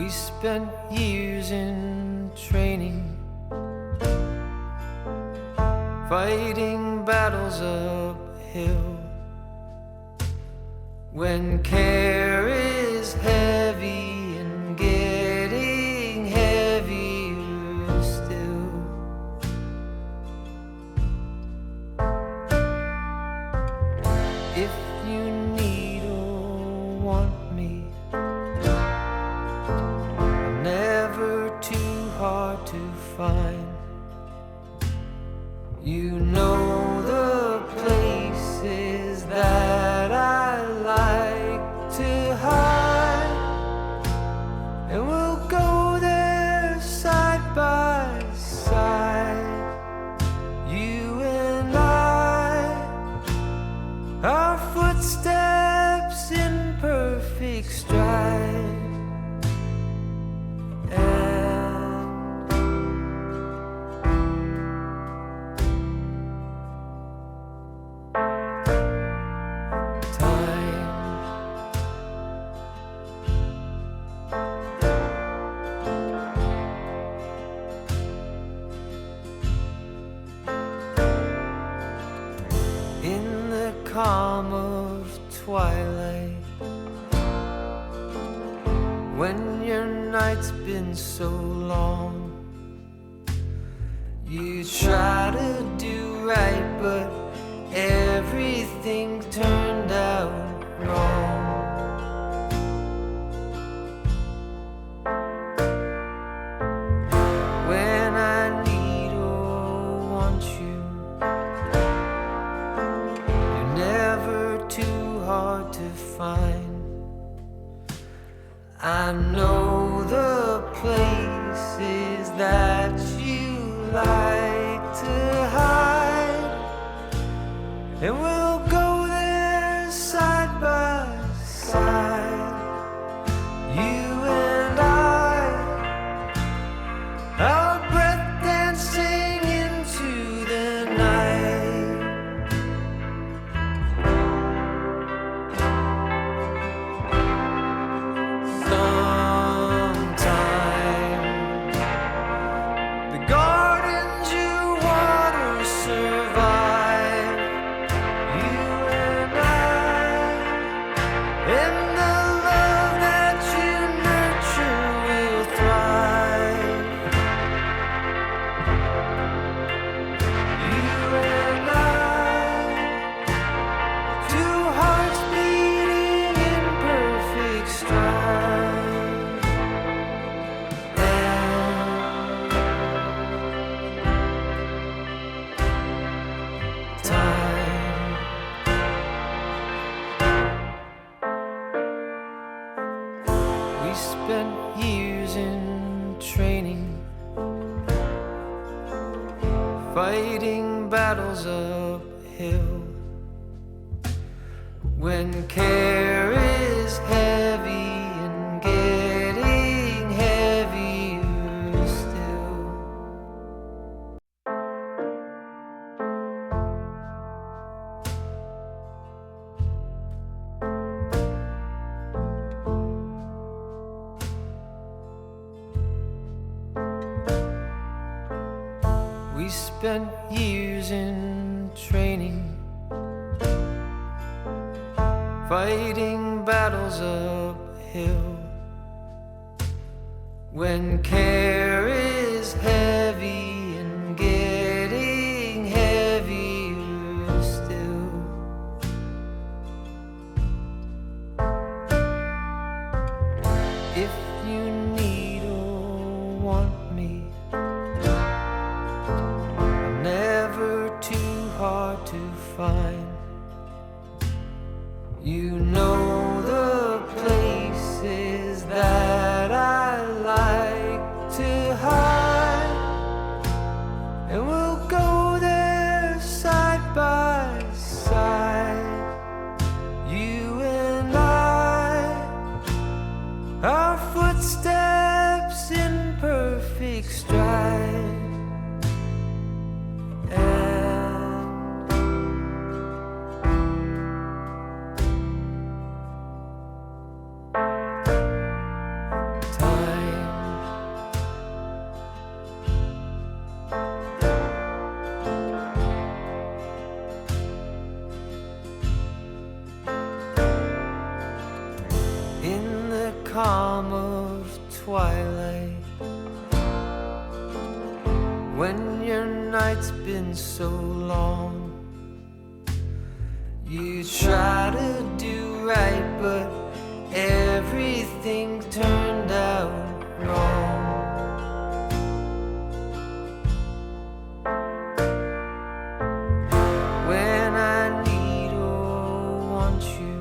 We spent years in training, fighting battles uphill. When care is heavy and getting heavier still. If you need or want me, I'm never too hard to find. You know the places that I like to hide, and we'll go there side by side. You and I, our footsteps in perfect stride. In the calm of twilight, when your night's been so long, you try to do right, but everything turned out wrong. When I need or want you, too hard to find. I know the places that you like to hide, and we'll go there side by side. You and I, our breath dancing into the night. We spent years in training, fighting battles uphill. When care is heavy and getting heavier still. We spent years in training, fighting battles uphill. When care is heavy and getting heavier still. If you need or want me, too hard to find. You know the places that I like to hide, and we'll go there side by side. You and I, our footsteps twilight, when your night's been so long. You try to do right, but everything turned out wrong. When I need or want you,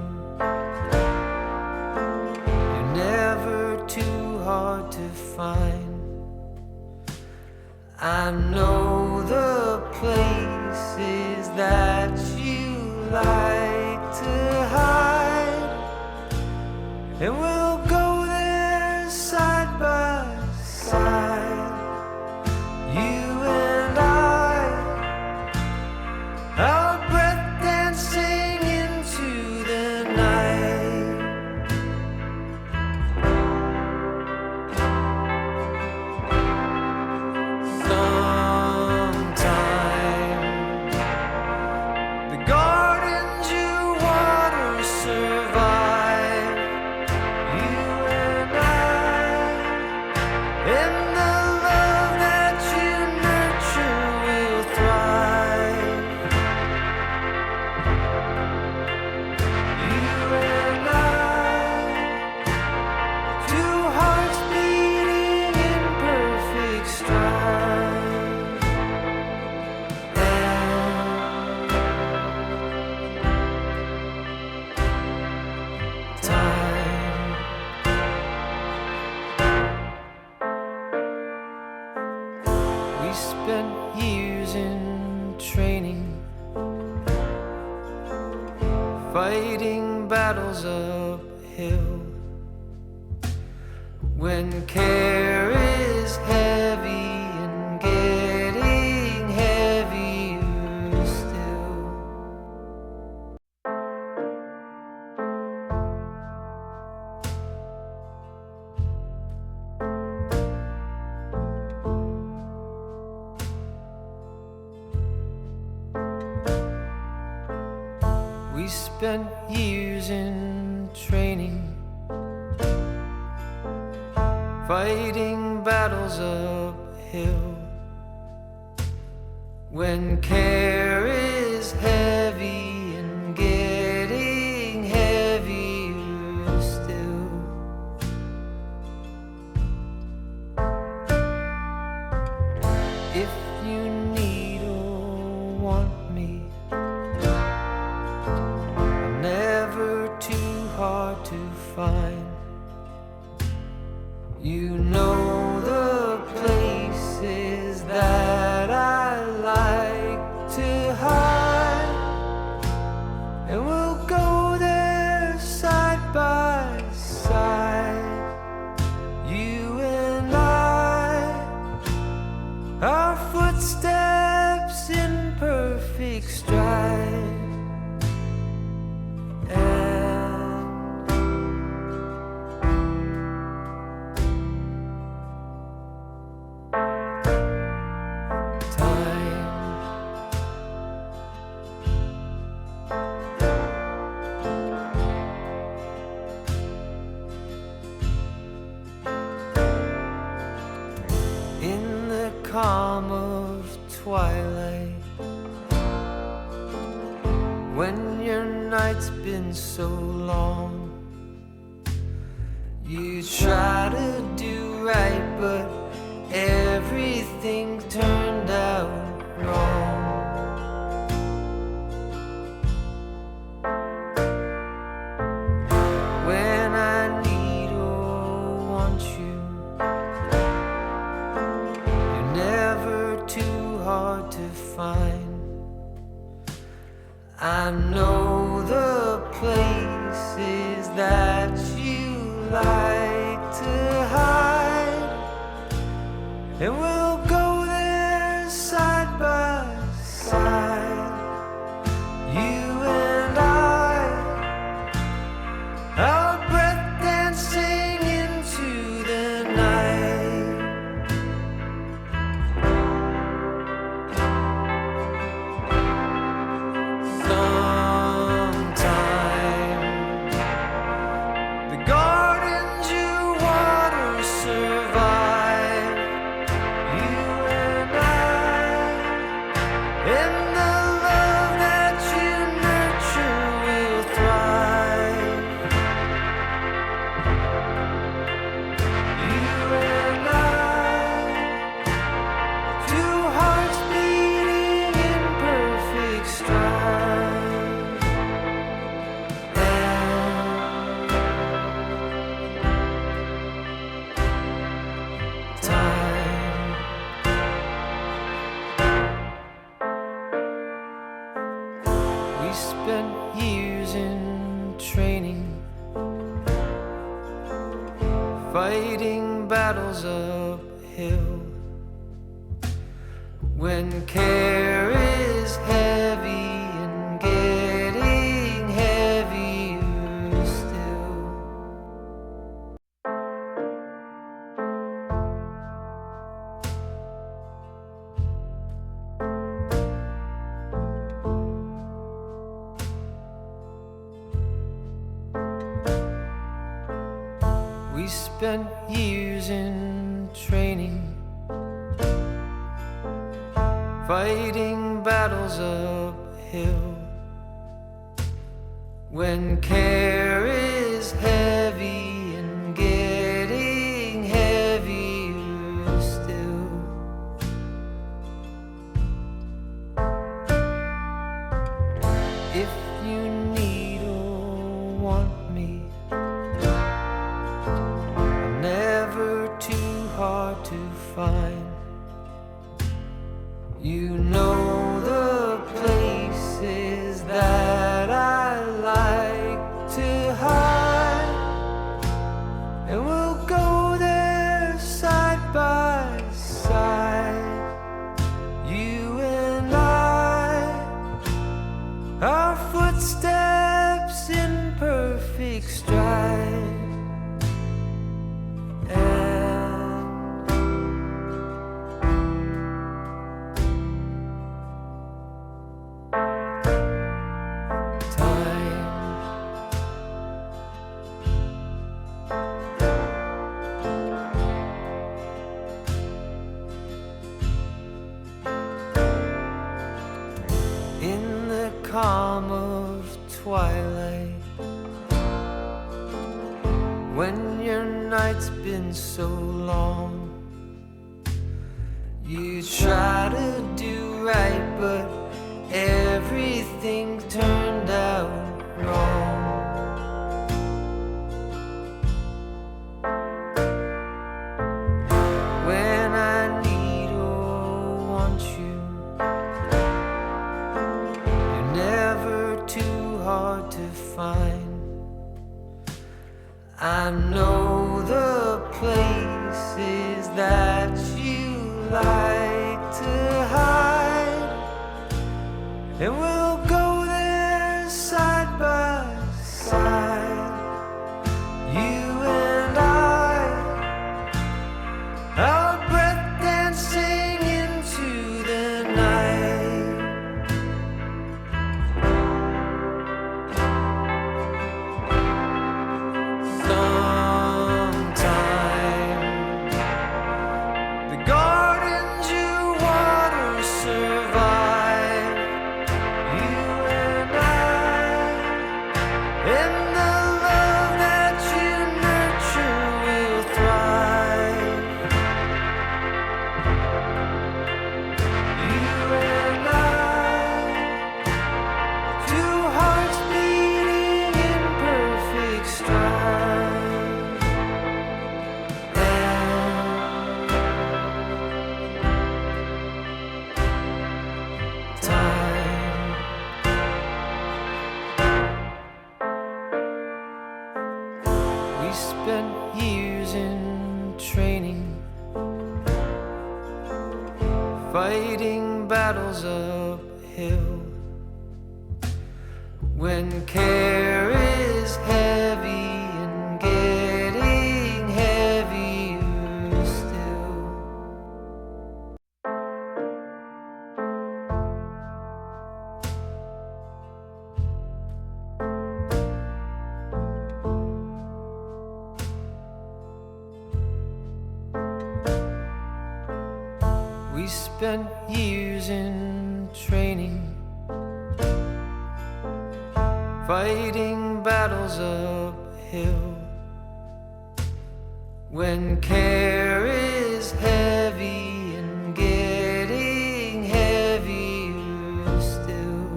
you're never too hard to find. I know the places that you like to hide, and we'll go there side by side. You and I, our breath dancing into the night. Sometime the gardens you water survive. You and I, and the love that you nurture will thrive. You and I, two hearts beating in perfect stride. And time, we spent years in training, fighting battles uphill. When care is heavy and getting heavier still. We spent years in training, fighting battles uphill. When care is heavy and getting heavier still. If you need or want me, I'm never too hard to find. You know the places that I like to hide, and we'll go there side by side. You and I, our footsteps in perfect stride. In the calm of twilight, when your night's been so long, you try to do right, but everything turned out wrong. When I need or want you, you're never too hard to find. I know the places that you like to hide, and we'll go there side by side. You and I, our breath dancing into the night. Sometime the gardens you water survive. fighting battles uphill. When care is heavy and getting heavier still. We spent years in training, fighting battles uphill. When care is heavy and getting heavier still. If you need or want me, I'm never too hard to find. You know the places that I like to hide, and we'll go there side by side. You and I, our footsteps in perfect stride. In the calm of twilight, when your night's been so long, you try to do right, but everything turned out wrong. When I need or want you, never too hard to find. I know the places that you like to hide, and we'll go there side by side. You and I, our breath dancing into the night. We spent years in training, fighting battles uphill. When care is heavy and getting heavier still. We spent years in training, fighting battles uphill. When care is heavy and getting heavier still.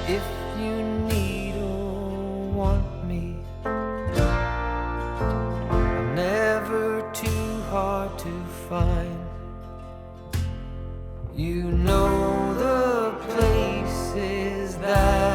If you need or want me, I'm never too hard to find. You know the places that